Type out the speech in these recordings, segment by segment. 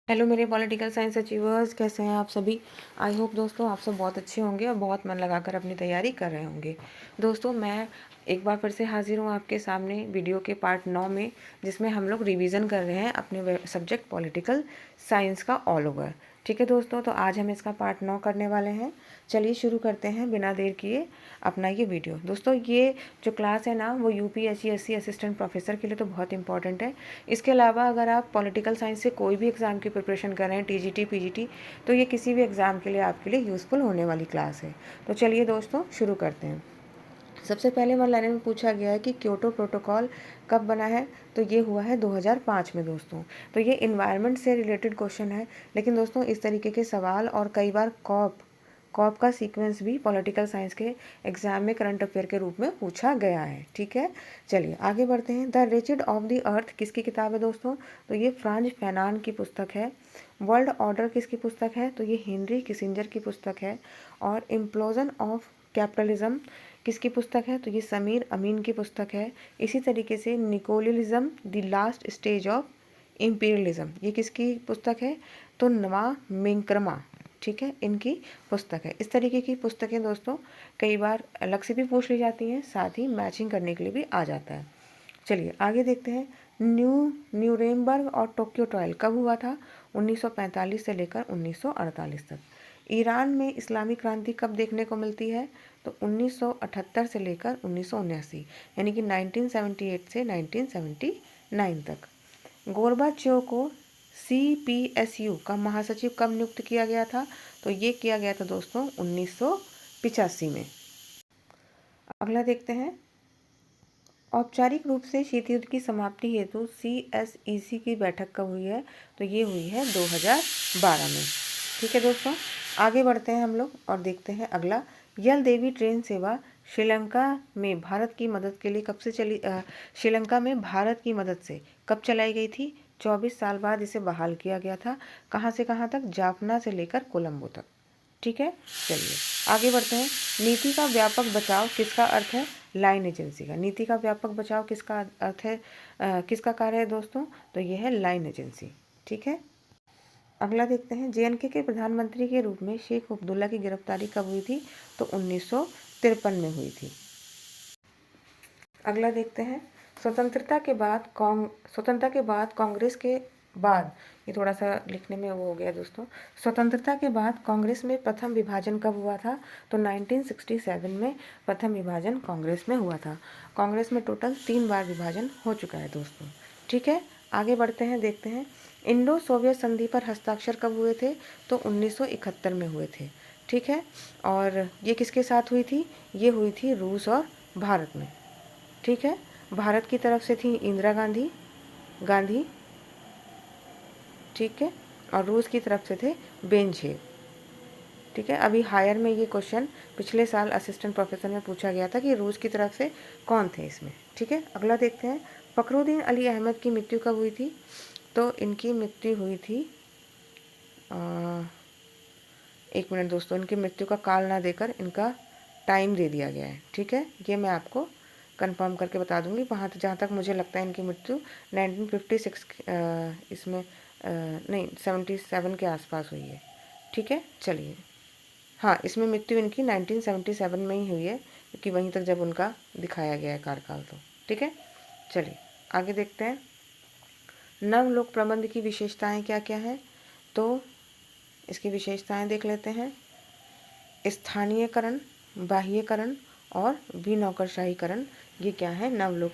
Hello मेरे political science achievers, कैसे हैं आप सभी। आई होप दोस्तों आप सब बहुत अच्छे होंगे और बहुत मन लगाकर अपनी तैयारी कर रहे होंगे। दोस्तों मैं एक बार फिर से हाजिर हूँ आपके सामने वीडियो के पार्ट 9 में, जिसमें हम लोग रिवीजन कर रहे हैं अपने सब्जेक्ट पॉलिटिकल साइंस का ऑल ओवर। ठीक है दोस्तों, तो आज हम इसका पार्ट 9 करने वाले हैं। चलिए शुरू करते हैं बिना देर किए अपना ये वीडियो। दोस्तों ये जो क्लास है ना, वो यूपीएससी असिस्टेंट प्रोफेसर के लिए तो बहुत इंपॉर्टेंट है। इसके अलावा अगर आप पॉलिटिकल साइंस से कोई भी एग्ज़ाम की प्रिपरेशन कर रहे हैं, टीजीटी पीजीटी, तो ये किसी भी एग्ज़ाम के लिए आपके लिए यूज़फुल होने वाली क्लास है। तो चलिए दोस्तों शुरू करते हैं। सबसे पहले 1 लाइन में पूछा गया है कि क्योटो प्रोटोकॉल कब बना है, तो ये हुआ है 2005 में दोस्तों। तो ये इन्वायरमेंट से रिलेटेड क्वेश्चन है, लेकिन दोस्तों इस तरीके के सवाल और कई बार कॉप का सीक्वेंस भी पॉलिटिकल साइंस के एग्जाम में करंट अफेयर के रूप में पूछा गया है। ठीक है, चलिए आगे बढ़ते हैं। The Richard of the earth किसकी किताब है दोस्तों, तो ये फ्रांज फैनान की पुस्तक है। वर्ल्ड ऑर्डर किसकी पुस्तक है, तो ये हेनरी किसिंजर की पुस्तक है। और इम्प्लोजन ऑफ कैपिटलिज्म किसकी पुस्तक है, तो ये समीर अमीन की पुस्तक है। इसी तरीके से neocolonialism the last stage of imperialism, ये किसकी पुस्तक है, तो नवा मिंक्रमा, ठीक है, इनकी पुस्तक है। इस तरीके की पुस्तकें दोस्तों कई बार अलग से भी पूछ ली जाती हैं, साथ ही मैचिंग करने के लिए भी आ जाता है। चलिए आगे देखते हैं। न्यूरेमबर्ग और टोक्यो ट्रायल कब हुआ था, 1945 से लेकर 1948 तक। ईरान में इस्लामी क्रांति कब देखने को मिलती है, तो 1978 से लेकर 1979, यानी कि 1978 से 1979 तक। गोरबाचोव को CPSU का महासचिव कब नियुक्त किया गया था, तो ये किया गया था दोस्तों 1985 में। अगला देखते हैं। औपचारिक रूप से शीत युद्ध की समाप्ति हेतु CSEC की बैठक कब हुई है, तो ये हुई है 2012 में। ठीक है दोस्तों, आगे बढ़ते हैं हम लोग और देखते हैं अगला। यल देवी ट्रेन सेवा श्रीलंका में भारत की मदद के लिए कब से चली श्रीलंका में भारत की मदद से कब चलाई गई थी, 24 साल बाद इसे बहाल किया गया था। कहाँ से कहाँ तक, जाफना से लेकर कोलंबो तक। ठीक है, चलिए आगे बढ़ते हैं। नीति का व्यापक बचाव किसका अर्थ है, लाइन एजेंसी का। नीति का व्यापक बचाव किसका अर्थ है, किसका कार्य है दोस्तों, तो ये है लाइन एजेंसी। ठीक है, अगला देखते हैं। JNK के प्रधानमंत्री के रूप में शेख अब्दुल्ला की गिरफ्तारी कब हुई थी, तो 1953 में हुई थी। अगला देखते हैं। स्वतंत्रता के बाद कांग्रेस के बाद, ये थोड़ा सा लिखने में वो हो गया दोस्तों। स्वतंत्रता के बाद कांग्रेस में प्रथम विभाजन कब हुआ था, तो 1967 में प्रथम विभाजन कांग्रेस में हुआ था। कांग्रेस में टोटल 3 बार विभाजन हो चुका है दोस्तों। ठीक है, आगे बढ़ते हैं, देखते हैं। इंडो सोवियत संधि पर हस्ताक्षर कब हुए थे, तो 1971 में हुए थे। ठीक है, और ये किसके साथ हुई थी, ये हुई थी रूस और भारत में। ठीक है, भारत की तरफ से थी इंदिरा गांधी, ठीक है, और रूस की तरफ से थे बेंझेव। ठीक है, अभी हायर में ये क्वेश्चन पिछले साल असिस्टेंट प्रोफेसर में पूछा गया था कि रूस की तरफ से कौन थे इसमें। ठीक है, अगला देखते हैं। फखरुद्दीन अली अहमद की मृत्यु कब हुई थी, तो इनकी मृत्यु हुई थी, एक मिनट दोस्तों, इनकी मृत्यु का काल ना देकर इनका टाइम दे दिया गया है। ठीक है, ये मैं आपको कंफर्म करके बता दूंगी। वहाँ जहाँ तक मुझे लगता है इनकी मृत्यु 1956 इसमें नहीं 77 के आसपास हुई है। ठीक है, चलिए, हाँ इसमें मृत्यु इनकी 1977 में ही हुई है, क्योंकि वहीं तक जब उनका दिखाया गया है कार्यकाल। तो ठीक है, चलिए आगे देखते हैं। नवलोक प्रबंध की विशेषताएं क्या क्या हैं, तो इसकी विशेषताएं देख लेते हैं। स्थानीयकरण, बाह्यकरण और विनौकरशाहीकरण, ये क्या है, नवलोक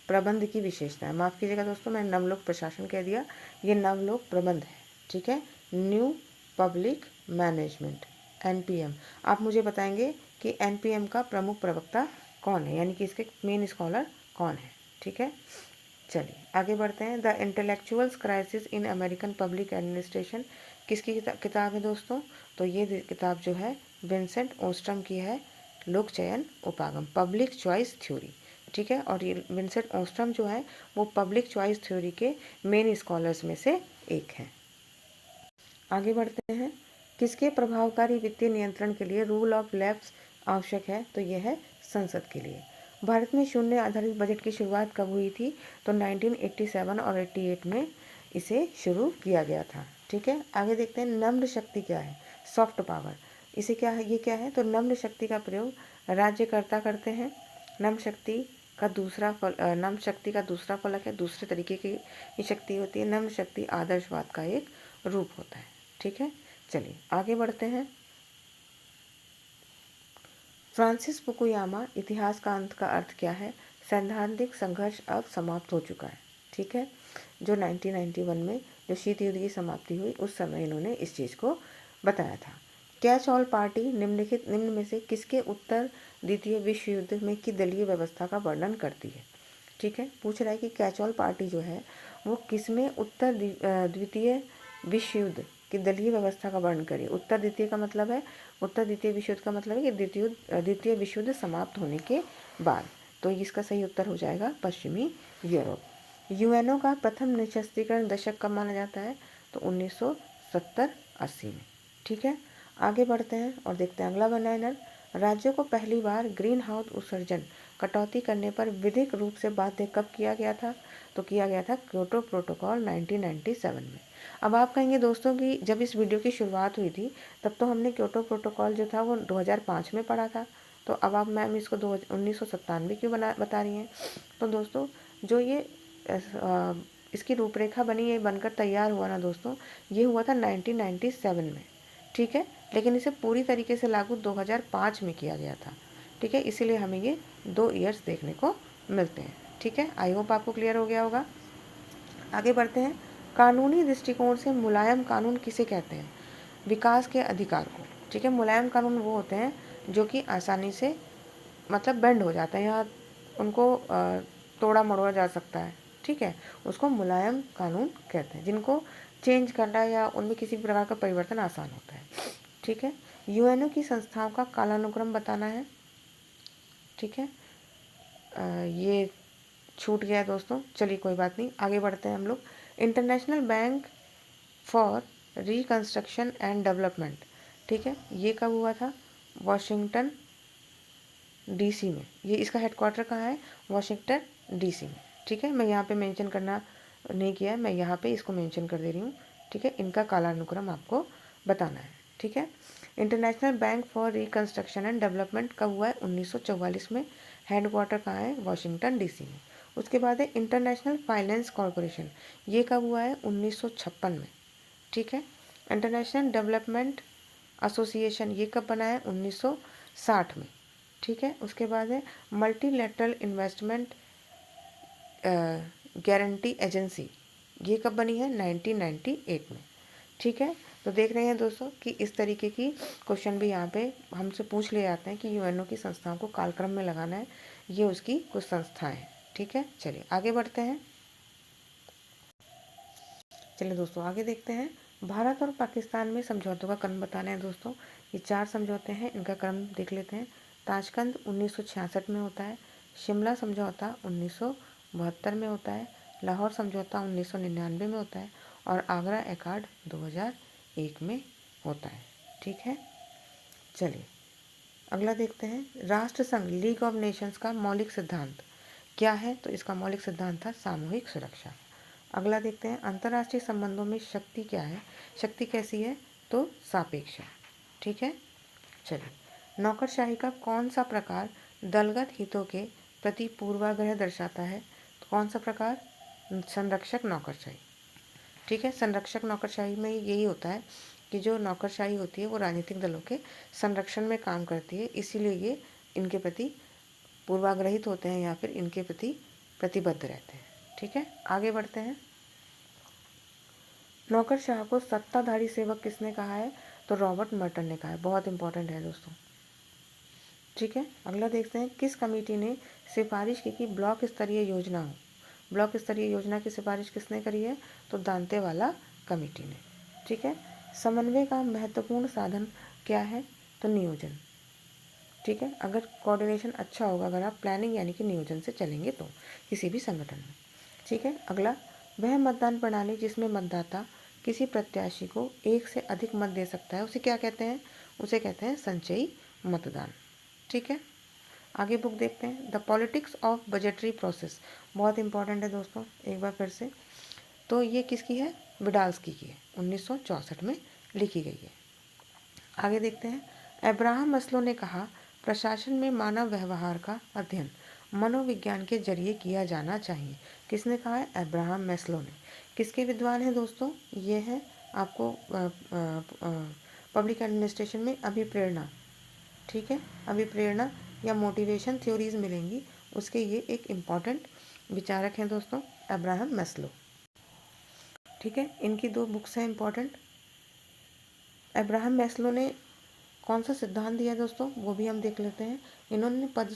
प्रबंध की विशेषताएं। माफ़ कीजिएगा दोस्तों, मैंने नवलोक प्रशासन कह दिया, ये नवलोक प्रबंध है। ठीक है, न्यू पब्लिक मैनेजमेंट, NPM। आप मुझे बताएंगे कि NPM का प्रमुख प्रवक्ता कौन है, यानी कि इसके मेन स्कॉलर कौन है। ठीक है, चलिए आगे बढ़ते हैं। The intellectuals crisis in American public administration किसकी किताब है दोस्तों, तो ये किताब जो है विंसेंट ओस्ट्रम की है। लोक चयन उपागम, पब्लिक चॉइस थ्योरी। ठीक है, और ये विंसेंट ओस्ट्रम जो है वो पब्लिक चॉइस थ्योरी के मेन स्कॉलर्स में से एक हैं। आगे बढ़ते हैं। किसके प्रभावकारी वित्तीय नियंत्रण के लिए रूल ऑफ लैप्स आवश्यक है, तो यह है संसद के लिए। भारत में शून्य आधारित बजट की शुरुआत कब हुई थी, तो 1987 और 88 में इसे शुरू किया गया था। ठीक है, आगे देखते हैं नम्र शक्ति क्या है, सॉफ्ट पावर। इसे क्या है, ये क्या है, तो नम्र शक्ति का प्रयोग राज्यकर्ता करते हैं। नम्र शक्ति का दूसरा फलक है, दूसरे तरीके की ये शक्ति होती है। नम्र शक्ति आदर्शवाद का एक रूप होता है। ठीक है, चलिए आगे बढ़ते हैं। फ्रांसिस फुकुयामा, इतिहास का अंत का अर्थ क्या है, सैद्धांतिक संघर्ष अब समाप्त हो चुका है। ठीक है, जो 1991 में जो शीत युद्ध की समाप्ति हुई उस समय इन्होंने इस चीज़ को बताया था। कैच ऑल पार्टी निम्न में से किसके उत्तर द्वितीय विश्व युद्ध में की दलीय व्यवस्था का वर्णन करती है। ठीक है, पूछ रहा है कि कैच ऑल पार्टी जो है वो किसमें उत्तर द्वितीय विश्व युद्ध की दलीय व्यवस्था का वर्णन करिए। उत्तर द्वितीय का मतलब है, उत्तर द्वितीय विश्व युद्ध का मतलब है कि द्वितीय विश्व युद्ध समाप्त होने के बाद। तो इसका सही उत्तर हो जाएगा पश्चिमी यूरोप। यूएनओ का प्रथम निशस्त्रीकरण दशक कब माना जाता है, तो 1970-80 में। ठीक है, आगे बढ़ते हैं और देखते हैं अगला बनाना। राज्यों को पहली बार ग्रीन हाउस उत्सर्जन कटौती करने पर विधिक रूप से बाध्य कब किया गया था, तो किया गया था क्योटो प्रोटोकॉल 1997 में। अब आप कहेंगे दोस्तों कि जब इस वीडियो की शुरुआत हुई थी तब तो हमने क्योटो प्रोटोकॉल जो था वो 2005 में पढ़ा था, तो अब आप मैम इसको 1997 क्यों बता रही हैं। तो दोस्तों जो ये इसकी रूपरेखा बनी, ये बनकर तैयार हुआ ना दोस्तों, ये हुआ था 1997 में। ठीक है, लेकिन इसे पूरी तरीके से लागू 2005 में किया गया था। ठीक है, इसीलिए हमें ये 2 ईयर्स देखने को मिलते हैं। ठीक है, आई होप आपको क्लियर हो गया होगा। आगे बढ़ते हैं। कानूनी दृष्टिकोण से मुलायम कानून किसे कहते हैं, विकास के अधिकार को। ठीक है, मुलायम कानून वो होते हैं जो कि आसानी से मतलब बेंड हो जाता है, यहाँ उनको तोड़ा मरोड़ा जा सकता है। ठीक है, उसको मुलायम कानून कहते हैं, जिनको चेंज करना या उनमें किसी प्रकार का परिवर्तन आसान होता है। ठीक है, यूएनओ की संस्थाओं का कालानुक्रम बताना है। ठीक है, ये छूट गया है दोस्तों, चलिए कोई बात नहीं, आगे बढ़ते हैं हम लोग। International bank for reconstruction and development. ठीक है, ये कब हुआ था, वाशिंगटन डीसी में। ये इसका हेडक्वार्टर कहाँ है, वाशिंगटन डीसी में। ठीक है, मैं यहाँ पे मेंशन करना नहीं किया है, मैं यहाँ पे इसको मेंशन कर दे रही हूँ। ठीक है, इनका कालानुक्रम आपको बताना है। ठीक है, international bank for reconstruction and development कब हुआ है, 1944 में। हेडक्वार्टर कहाँ है, वाशिंगटन डीसी में। उसके बाद है इंटरनेशनल फाइनेंस कॉरपोरेशन, ये कब हुआ है, 1956 में। ठीक है, इंटरनेशनल डेवलपमेंट एसोसिएशन ये कब बना है, 1960 में। ठीक है, उसके बाद है मल्टीलैटरल इन्वेस्टमेंट गारंटी एजेंसी, ये कब बनी है, 1998 में। ठीक है, तो देख रहे हैं दोस्तों कि इस तरीके की क्वेश्चन भी यहाँ पे हमसे पूछ लिए जाते हैं कि यूएनओ की संस्थाओं को कालक्रम में लगाना है, ये उसकी कुछ संस्थाएं हैं। ठीक है, चलिए आगे बढ़ते हैं। चलिए दोस्तों आगे देखते हैं। भारत और पाकिस्तान में समझौतों का क्रम बताना है दोस्तों। ये 4 समझौते हैं, इनका क्रम देख लेते हैं। ताशकंद 1966 में होता है, शिमला समझौता 1972 में होता है, लाहौर समझौता 1999 में होता है और आगरा एकॉर्ड 2001 में होता है। ठीक है, चलिए अगला देखते हैं। राष्ट्र संघ लीग ऑफ नेशंस का मौलिक सिद्धांत क्या है, तो इसका मौलिक सिद्धांत था सामूहिक सुरक्षा। अगला देखते हैं, अंतर्राष्ट्रीय संबंधों में शक्ति क्या है, शक्ति कैसी है, तो सापेक्ष है। ठीक है, चलिए नौकरशाही का कौन सा प्रकार दलगत हितों के प्रति पूर्वाग्रह दर्शाता है, तो कौन सा प्रकार, संरक्षक नौकरशाही। ठीक है, संरक्षक नौकरशाही में यही होता है कि जो नौकरशाही होती है वो राजनीतिक दलों के संरक्षण में काम करती है, इसीलिए ये इनके प्रति पूर्वाग्रहित होते हैं या फिर इनके प्रति प्रतिबद्ध रहते हैं। ठीक है, आगे बढ़ते हैं। नौकरशाह को सत्ताधारी सेवक किसने कहा है, तो रॉबर्ट मर्टन ने कहा है। बहुत इंपॉर्टेंट है दोस्तों। ठीक है, अगला देखते हैं। किस कमेटी ने सिफारिश की कि ब्लॉक स्तरीय योजना हो, ब्लॉक स्तरीय योजना की सिफारिश किसने करी है, तो दांतेवाला कमेटी ने। ठीक है, समन्वय का महत्वपूर्ण साधन क्या है, तो नियोजन। ठीक है, अगर कोऑर्डिनेशन अच्छा होगा, अगर आप प्लानिंग यानी कि नियोजन से चलेंगे तो किसी भी संगठन में। ठीक है, अगला, वह मतदान प्रणाली जिसमें मतदाता किसी प्रत्याशी को एक से अधिक मत दे सकता है उसे क्या कहते हैं, उसे कहते हैं संचयी मतदान। ठीक है, आगे बुक देखते हैं। The politics of budgetary process, बहुत इंपॉर्टेंट है दोस्तों, एक बार फिर से। तो ये किसकी है? विडाल्स्की की है, 1964 में लिखी गई है। आगे देखते हैं। अब्राहम मस्लो ने कहा, प्रशासन में मानव व्यवहार का अध्ययन मनोविज्ञान के जरिए किया जाना चाहिए। किसने कहा है? अब्राहम मैस्लो ने। किसके विद्वान हैं दोस्तों? ये है आपको पब्लिक एडमिनिस्ट्रेशन में अभिप्रेरणा, ठीक है, अभिप्रेरणा या मोटिवेशन थ्योरीज मिलेंगी, उसके ये एक इम्पॉर्टेंट विचारक हैं दोस्तों, अब्राहम मैस्लो। ठीक है, इनकी 2 बुक्स हैं इम्पॉर्टेंट। अब्राहम मैस्लो ने कौन सा सिद्धांत दिया दोस्तों, वो भी हम देख लेते हैं। इन्होंने पद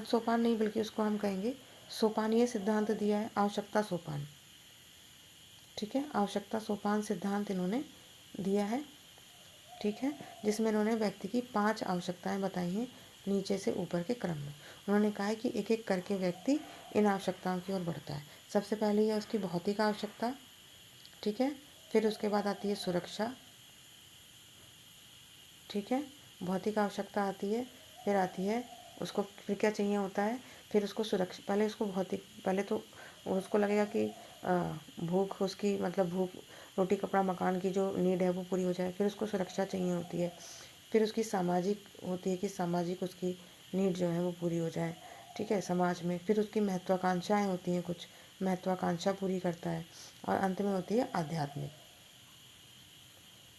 सोपान नहीं बल्कि उसको हम कहेंगे सोपानीय सिद्धांत दिया है, आवश्यकता सोपान। ठीक है, आवश्यकता सोपान सिद्धांत इन्होंने दिया है। ठीक है, जिसमें इन्होंने व्यक्ति की 5 आवश्यकताएं बताई हैं नीचे से ऊपर के क्रम में। उन्होंने कहा है कि एक एक करके व्यक्ति इन आवश्यकताओं की ओर बढ़ता है। सबसे पहले है उसकी भौतिक आवश्यकता, ठीक है, फिर उसके बाद आती है सुरक्षा, ठीक है, भौतिक आवश्यकता आती है, फिर आती है उसको फिर क्या चाहिए होता है, फिर उसको सुरक्षा, पहले उसको भौतिक, पहले तो उसको लगेगा कि भूख उसकी, मतलब भूख, रोटी कपड़ा मकान की जो नीड है वो पूरी हो जाए, फिर उसको सुरक्षा चाहिए होती है, फिर उसकी सामाजिक होती है कि सामाजिक उसकी नीड जो है वो पूरी हो जाए, ठीक है, समाज में, फिर उसकी महत्वाकांक्षाएँ होती हैं, कुछ महत्वाकांक्षा पूरी करता है, और अंत में होती है आध्यात्मिक।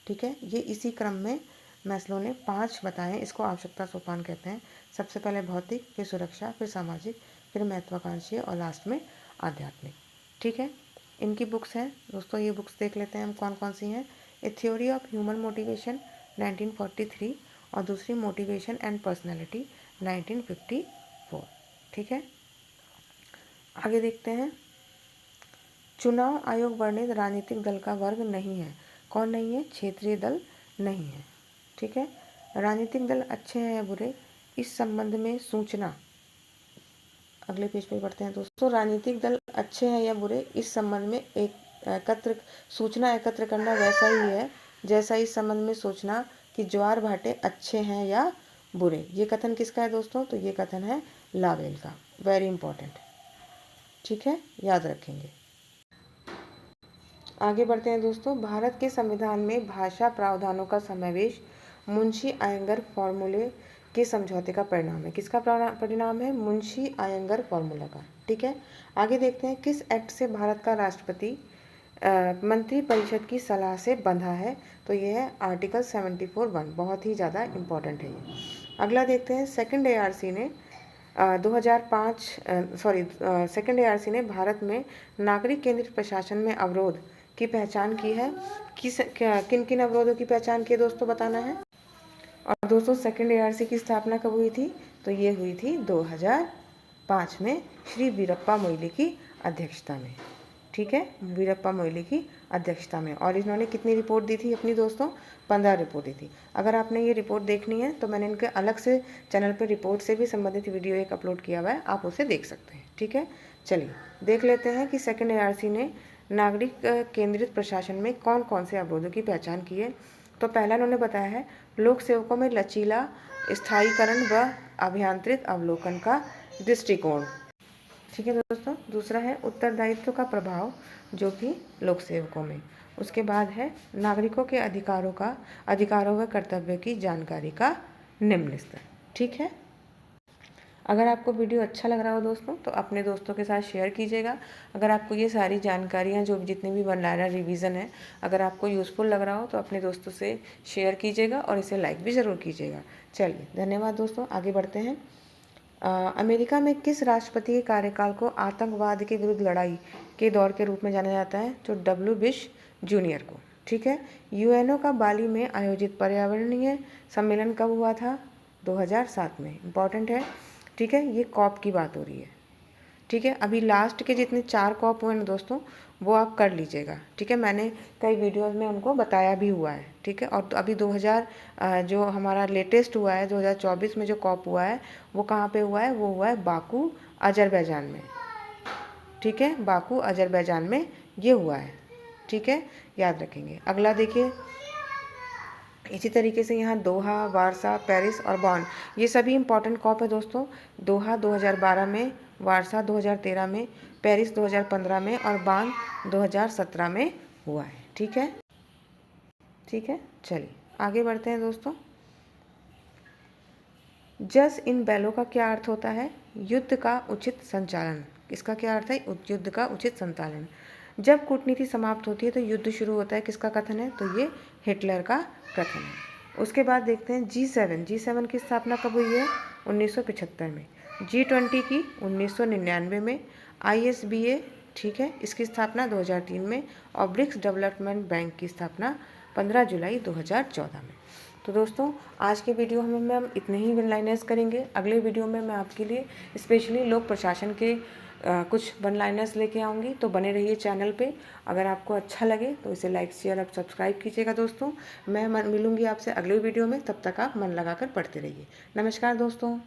ठीक है, ये इसी क्रम में मैस्लो ने 5 बताए, इसको आवश्यकता सोपान कहते हैं। सबसे पहले भौतिक, फिर सुरक्षा, फिर सामाजिक, फिर महत्वाकांक्षी और लास्ट में आध्यात्मिक। ठीक है, इनकी बुक्स हैं दोस्तों, ये बुक्स देख लेते हैं हम कौन कौन सी हैं। ए थ्योरी ऑफ ह्यूमन मोटिवेशन 1943 और दूसरी मोटिवेशन एंड पर्सनैलिटी 1954। ठीक है, आगे देखते हैं। चुनाव आयोग वर्णित राजनीतिक दल का वर्ग नहीं है। कौन नहीं है? क्षेत्रीय दल नहीं है। ठीक है, राजनीतिक दल अच्छे हैं या बुरे, इस संबंध में सूचना, अगले पेज पे पढ़ते हैं दोस्तों। राजनीतिक दल अच्छे हैं या बुरे, इस संबंध में सूचना एकत्र करना वैसा ही है जैसा इस संबंध में सोचना कि ज्वार भाटे अच्छे हैं या बुरे। ये कथन किसका है दोस्तों? तो ये कथन है लावेल का। वेरी इंपॉर्टेंट, ठीक है, याद रखेंगे। आगे बढ़ते हैं दोस्तों। भारत के संविधान में भाषा प्रावधानों का समावेश मुंशी आयंगर फॉर्मूले के समझौते का परिणाम है। किसका परिणाम है? मुंशी आयंगर फॉर्मूला का। ठीक है, आगे देखते हैं। किस एक्ट से भारत का राष्ट्रपति मंत्रिपरिषद की सलाह से बंधा है? तो ये है आर्टिकल 74(1). बहुत ही ज़्यादा इम्पॉर्टेंट है ये। अगला देखते हैं। सेकंड ARC ने 2005 भारत में नागरिक केंद्रित प्रशासन में अवरोध की पहचान की है। किन किन अवरोधों की पहचान की है दोस्तों, बताना है। और दोस्तों सेकंड ARC की स्थापना कब हुई थी? तो ये हुई थी 2005 में श्री वीरप्पा मोइली की अध्यक्षता में। ठीक है, वीरप्पा मोइली की अध्यक्षता में। और इन्होंने कितनी रिपोर्ट दी थी अपनी दोस्तों? 15 रिपोर्ट दी थी। अगर आपने ये रिपोर्ट देखनी है तो मैंने इनके अलग से चैनल पर रिपोर्ट से भी संबंधित वीडियो एक अपलोड किया हुआ है, आप उसे देख सकते हैं। ठीक है, चलिए देख लेते हैं कि सेकंड ARC ने नागरिक केंद्रित प्रशासन में कौन कौन से अवरोधों की पहचान की है। तो पहला उन्होंने बताया है लोक सेवकों में लचीला स्थायीकरण व अभियांत्रित अवलोकन का दृष्टिकोण। ठीक है दोस्तों, दूसरा है उत्तरदायित्व का प्रभाव जो कि लोक सेवकों में। उसके बाद है नागरिकों के अधिकारों व कर्तव्यों की जानकारी का निम्न स्तर। ठीक है, अगर आपको वीडियो अच्छा लग रहा हो दोस्तों तो अपने दोस्तों के साथ शेयर कीजिएगा। अगर आपको ये सारी जानकारियाँ जो जितनी भी बन रहा रिवीजन है, अगर आपको यूज़फुल लग रहा हो तो अपने दोस्तों से शेयर कीजिएगा और इसे लाइक भी ज़रूर कीजिएगा। चलिए धन्यवाद दोस्तों, आगे बढ़ते हैं। अमेरिका में किस राष्ट्रपति के कार्यकाल को आतंकवाद के विरुद्ध लड़ाई के दौर के रूप में जाना जाता है? तो W. बुश जूनियर को। ठीक है, UNO का बाली में आयोजित पर्यावरणीय सम्मेलन कब हुआ था? 2007 में। इम्पॉर्टेंट है। ठीक है, ये कॉप की बात हो रही है। ठीक है, अभी लास्ट के जितने 4 कॉप हुए ना दोस्तों वो आप कर लीजिएगा। ठीक है, मैंने कई वीडियोस में उनको बताया भी हुआ है। ठीक है, और तो अभी 2000 जो हमारा लेटेस्ट हुआ है 2024 में जो कॉप हुआ है वो कहाँ पे हुआ है? वो हुआ है बाकू अजरबैजान में। ठीक है, बाकू अजरबैजान में ये हुआ है। ठीक है, याद रखेंगे। अगला देखिए, इसी तरीके से यहाँ दोहा, वारसा, पेरिस और बॉन, ये सभी इंपॉर्टेंट कॉप है दोस्तों। दोहा 2012 में, वारसा 2013 में, पेरिस 2015 में और बान 2017 में हुआ है। ठीक है, ठीक है, चलिए आगे बढ़ते हैं दोस्तों। जस इन बैलों का क्या अर्थ होता है? युद्ध का उचित संचालन। इसका क्या अर्थ है? युद्ध का उचित संचालन। जब कूटनीति समाप्त होती है तो युद्ध शुरू होता है, किसका कथन है? तो ये हिटलर का कथन है। उसके बाद देखते हैं G7 की स्थापना कब हुई है? 1975 में। G20 की 1999 में। ISBA, ठीक है, इसकी स्थापना 2003 में। और ब्रिक्स डेवलपमेंट बैंक की स्थापना 15 जुलाई 2014 में। तो दोस्तों आज के वीडियो में हम इतने ही वन लाइनर्स करेंगे। अगले वीडियो में मैं आपके लिए स्पेशली लोक प्रशासन के कुछ वन लाइनर्स लेके आऊँगी। तो बने रहिए चैनल पे। अगर आपको अच्छा लगे तो इसे लाइक शेयर और सब्सक्राइब कीजिएगा दोस्तों। मैं मिलूँगी आपसे अगले वीडियो में, तब तक आप मन लगाकर पढ़ते रहिए। नमस्कार दोस्तों।